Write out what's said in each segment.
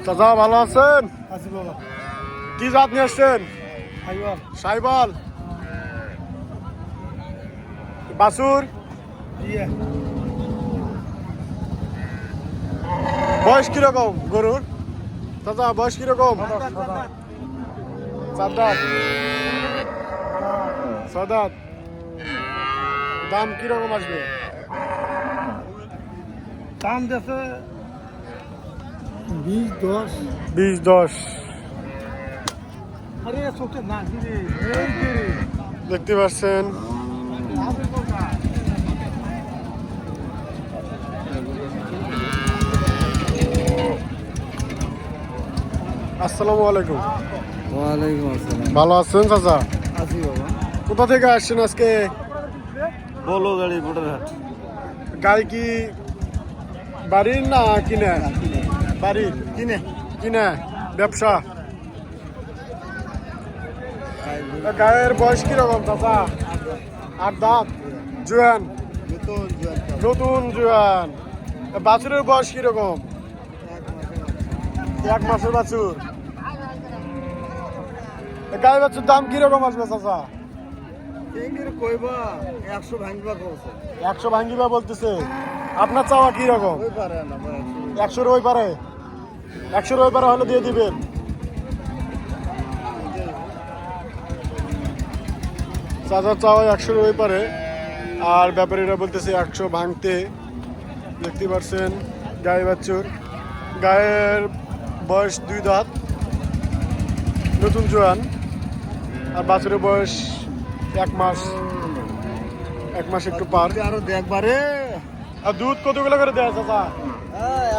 চাচা ভালো আছেন? কি জাত নিয়ে আসছেন? সাইবাল বাছুর বয়স কিরকম গরুর? চাচা বয়স কিরকম? 4 দাঁত 6 দাঁত। দাম কিরকম আসবে? দাম দেশে 20-10। 20-10 আরে ছোটে না দেখতে পাচ্ছেন। আসসালামু আলাইকুম। ওয়ালাইকুম আসসালাম। ভালো আছেন চাচা? আছি বাবা। কোথা থেকে আসছেন আজকে? বলো গাড়ি বোটারহাট। গাড়ি কি বাড়ির না কিনে? বাড়ির কিনে কিনে ব্যবসা। গায়ের বয়স কিরকম চাচা? 8 দাঁত জুয়ান, নতুন জুয়ান। বাছুরের বয়স কিরকম? 1 মাসের বাছুর। গায়ে বাছুর দাম কিরকম আসবে চাচা? কইবা 100 ভাঙবা কইছে। 100 ভাঙ্গিবা বলতেছে। আপনার চাওয়া কিরকম? ওই পারে না 100 ওই পারে? 100 ওই পারে হলে দিয়ে দিবেন। চাচা চাওয়া 100 ওই পারে, আর ব্যাপারীরা বলতেছে 100 ভাঙতে। দেখতে পাচ্ছেন গায়ে বাছুর। গায়ের বয়স 2 দাঁত, নতুন জোয়ান। আর বাছুরের বয়স 1 মাস, 1 মাস একটু পার। আরো দেখবারে আর দুধ কতগুলো করে দেয় চাচা?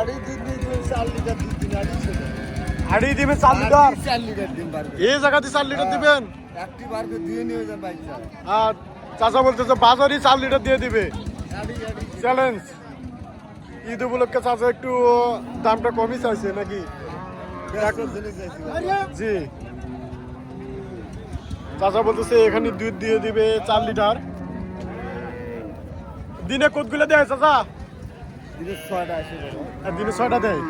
আড়ি দুধ দিন 4 লিটার দুধ দিন আড়ি দিবেন 4 লিটার? 4 লিটার দিন পারবে। এই জায়গাতে 4 লিটার দিবেন? একটি বারকে দিয়ে নিয়ে যান বাইক চাল। আর চাচা বলতেছে বাজারই 4 লিটার দিয়ে দিবে। আড়ি চ্যালেঞ্জ। ঈদ উপলক্ষে চাচা একটু দামটা কমই চাইছে নাকি? জি, চাচা বলতেছে এখানে দুধ দিয়ে দিবে 4 লিটার। দিনে কতগুলো দেয় চাচা? দিনে 6টা আসে বাবা। আর দিনে 6টা দেয়।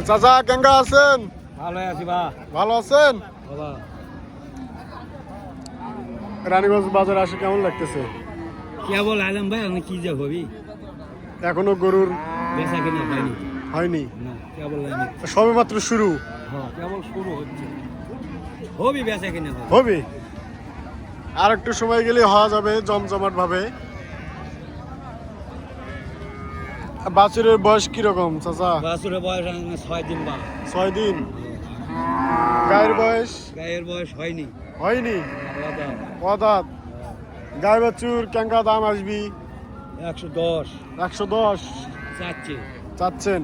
চাচা কেঙ্গা আছেন? ভালো আছি বা ভালো আছেন? বাবা। রানীগঞ্জ বাজারে আসে কেমন লাগতেছে? কেবল আলম ভাই আমি কি যে হবি এখনো গরুর বেচা কিনা হয়নি। হয়নি, না কেবল হয়নি। সবে মাত্র শুরু। হ্যাঁ কেবল শুরু হচ্ছে। হবি বেচা কিনা হবে। হবে, আর একটু সময় গেলে হওয়া যাবে জমজমাট ভাবে। বাছুরের বয়স কিরকম চাচা? বাছুরের বয়স 6 দিন বা 6 দিন। গায়ের বয়স? গায়ের বয়স হয়নি। হয়নি, আলাদা। অদাত। গায়ে বাছুর কেঙ্কা দাম আসবি? 110 110 চাচ্ছে। চাচ্ছেন?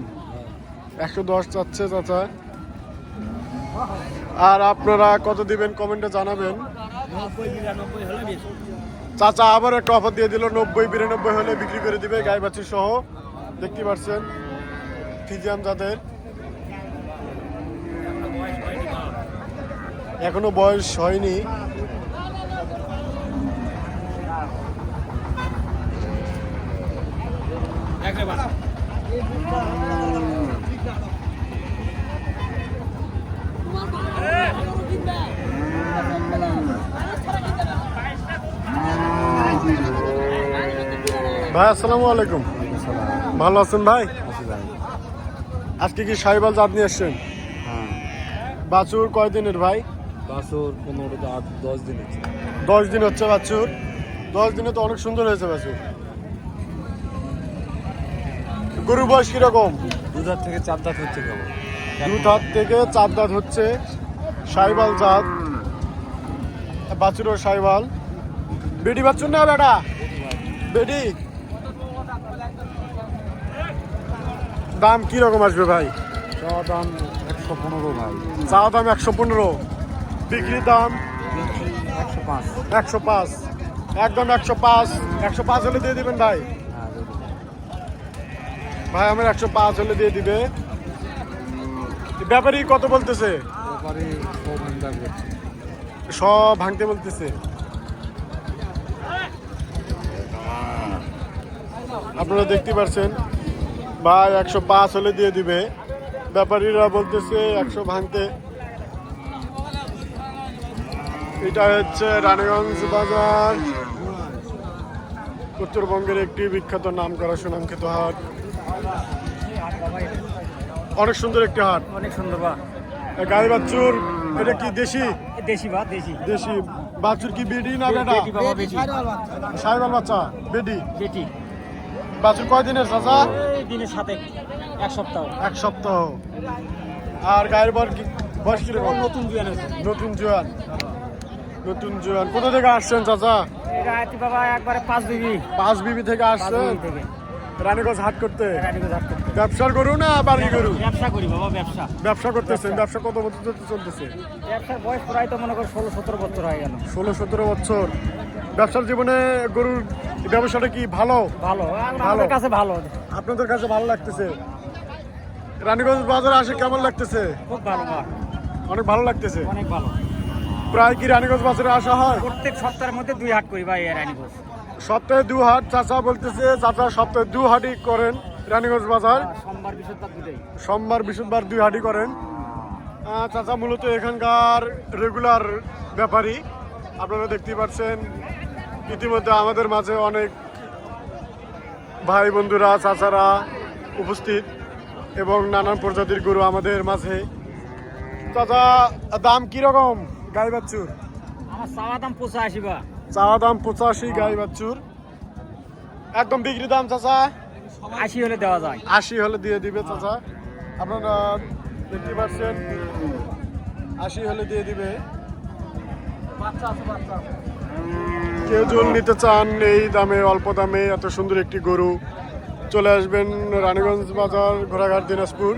110 চাচ্ছে চাচা। আর আপনারা কত দিবেন কমেন্টে জানাবেন। 90-92 হলে বেশি। চাচা আবার একটা অফার দিয়ে দিল, 90-92 হলে বিক্রি করে দিবে গায়ে বাছুর সহ। দেখতে পাচ্ছেন ফিজিয়াম জাতের। এখনো বয়স হয়নি। ভাই আসসালামু আলাইকুম। ভালো আছেন ভাই? আজকে কি সাইবাল জাত নিয়ে আসছেন? হ্যাঁ বাছুর কয়দিনের ভাই? বাছুর 15-10 দিন হচ্ছে। 10 দিন হচ্ছে বাছুর। 10 দিনে তো অনেক সুন্দর হয়েছে বাছুর। গরুর বয়স কিরকম? 2 দাঁত থেকে 4 দাঁত হচ্ছে কেবল। 2 দাঁত থেকে 4 দাঁত হচ্ছে। সাইবাল জাত, বাছুরও সাইবাল। বেটি বাছুর না বেটা? বেটি। দাম কিরকম আসবে ভাই? চাওয়া দাম 115 ভাই। চাওয়া দাম 115, বিক্রির দাম 105। 105, একদম 105। 105 হলে দিয়ে দিবেন ভাই? ভাই আমার 105 হলে দিয়ে দিবে। ব্যাপারী কত বলতেছে? সব ভাঙতে বলতেছে। আপনারা দেখতে পাচ্ছেন ভাই 105 হলে দিয়ে দিবে, ব্যাপারীরা বলতেছে 100 ভাঙতে। এটা হচ্ছে রানীগঞ্জ বাজার, উত্তরবঙ্গের একটি বিখ্যাত নাম করা সুনামখ্যাত হাট। অনেক সুন্দর একটি হাট, অনেক সুন্দর বা গাই বাছুর। এটা কি দেশি? দেশি বা দেশি দেশি বাছুর কি বেডি না বেটা? বেটি বাবা বেটি সাইবাল বাচ্চা বেডি। বেটি বাছুর কয় দিনের চাচা? এই দিনের সাথে এক সপ্তাহ 1 সপ্তাহ। আর গায়ের বয়স কিরকম? নতুন বিয়ান আছে নতুন জোয়ান, নতুন জোয়ান। কোথা থেকে আসছেন চাচা? এটা আতি বাবা একবারে 5 বিবি 5 বিবি থেকে আসছেন থেকে রানীগঞ্জ হাট করতে। রানীগঞ্জ হাট করতে। ব্যবসার গরু না বাড়ি গরু? ব্যবসা করি বাবা ব্যবসা ব্যবসা করতেছেন। ব্যবসা কত বছর ধরে চলতেছে? ব্যবসার বয়স প্রায় তো মনে করো 16-17 বছর হয়ে গেল। 16-17 বছর। ব্যবসার জীবনে গরুর ব্যবসাটা কি ভালো? ভালো ভালো। আমাদের কাছে ভালো, আপনাদের কাছে ভালো লাগতেছে? রানীগঞ্জ বাজারে আসে কেমন লাগতেছে? খুব ভালো বা অনেক ভালো লাগতেছে। অনেক ভালো। প্রায় কি রানীগঞ্জ বাজারে আসা হয়? প্রত্যেক সপ্তাহের মধ্যে 2 হাট করি ভাই রানীগঞ্জ। সপ্তাহে 2 হাট চাচা বলতেছে। চাচা সপ্তাহে 2 হাটই করেন রানীগঞ্জ বাজার। সোমবার বৃহস্পতিবার দুটাই। সোমবার বৃহস্পতিবার 2 হাটই করেন। চাচা মূলত এখানকার রেগুলার ব্যাপারী। আপনারা দেখতে পাচ্ছেন ইতিমধ্যে আমাদের মাঝে অনেক ভাই বন্ধুরা চাচারা উপস্থিত এবং নানান প্রজাতির গরু আমাদের মাঝে। চাচা দাম কিরকম গাই বাছুর? আমার চাওয়া দাম 85 বা। চাওয়া দাম 85 গাই বাছুর। একদম বিক্রি দাম চাচা 80 হলে দেওয়া যায়। 80 হলে দিয়ে দিবে চাচা। আপনারা দেখতে পাচ্ছেন 80 হলে দিয়ে দিবে। বাচ্চা আছে বাচ্চা। কেউ জল নিতে চান এই দামে, অল্প দামে এত সুন্দর একটি গরু, চলে আসবেন রানীগঞ্জ বাজার, ঘোড়াঘাট, দিনাজপুর।